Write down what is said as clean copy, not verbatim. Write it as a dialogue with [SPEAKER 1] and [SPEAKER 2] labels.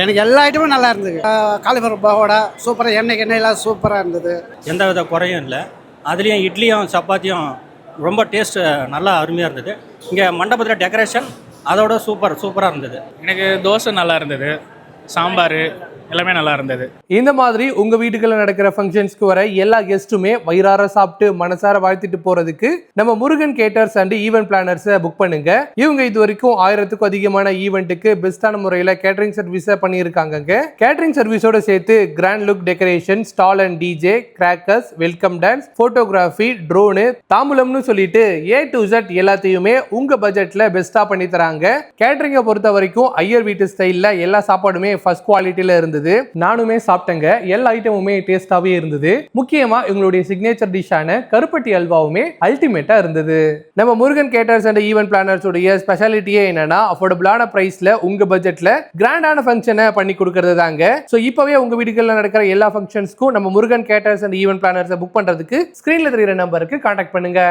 [SPEAKER 1] எனக்கு எல்லா ஐட்டமும் நல்லா இருந்தது. காலிஃப்ளவர் பகோடா சூப்பராக, எண்ணெயெல்லாம் சூப்பராக இருந்தது.
[SPEAKER 2] எந்த வித குறையும் இல்லை. அதுலேயும் இட்லியும் சப்பாத்தியும் ரொம்ப டேஸ்ட்டு நல்லா அருமையாக இருந்தது. இங்கே மண்டபத்தில் டெக்கரேஷன் அதோட சூப்பராக இருந்தது.
[SPEAKER 3] எனக்கு தோசை நல்லா இருந்தது, சாம்பார் எல்லாமே நல்லா இருந்தது.
[SPEAKER 4] இந்த மாதிரி உங்க வீட்டுக்குள்ள நடக்கிற ஃபங்க்ஷன்ஸ்க்கு வர எல்லா கெஸ்ட்டுமே வயிறார சாப்பிட்டு மனசார வாழ்த்திட்டு போறதுக்கு நம்ம முருகன் கேட்டர்ஸ் அண்ட் ஈவென்ட் பிளானர்ஸை புக் பண்ணுங்க. இவங்க இது வரைக்கும் 1000க்கும் அதிகமான ஈவெண்ட்டுக்கு பெஸ்டான முறையில் கேட்டரிங் சர்வீஸை பண்ணியிருக்காங்க. கேட்டரிங் சர்வீஸோட சேர்த்து grand look decoration, stall and DJ, crackers, welcome dance, photography, drone, தாம்பூலம்னு சொல்லிட்டு A to Z எல்லாத்தையுமே உங்க பட்ஜெட்ல பெஸ்டா பண்ணி தராங்க. கேட்டரிங்கை பொறுத்த வரைக்கும் ஐயர் வீட்டு ஸ்டைல்ல எல்லா சாப்பாடுமே ஃபர்ஸ்ட் குவாலிட்டியில இருந்தது. நானுமே சாப்பிட்டேங்க. எல்லா ஐட்டமுமே டேஸ்டாவே இருந்தது. முக்கியமா இவங்களுடைய சிக்னேச்சர் டிஷ்ஷான கருப்பட்டி அல்வாவுமே அல்டிமேட்டா இருந்தது. நம்ம முருகன் கேட்டர்ஸ் அண்ட் ஈவென்ட் பிளானர்ஸ் உடைய ஸ்பெஷாலிட்டியே என்னன்னா அஃபோர்டபுளான பிரைஸ்ல உங்க பட்ஜெட்ல கிராண்டான ஃபங்க்ஷனை பண்ணி கொடுக்கறது தாங்க. சோ இப்பவே உங்க வீடுகள்ல நடக்கிற எல்லா ஃபங்க்ஷன்ஸ்க்கும் நம்ம முருகன் கேட்டர்ஸ் அண்ட் ஈவென்ட் பிளானர்ஸை புக் பண்றதுக்கு ஸ்கிரீன்ல தெரியுற நம்பருக்கு கான்டாக்ட் பண்ணுங்க.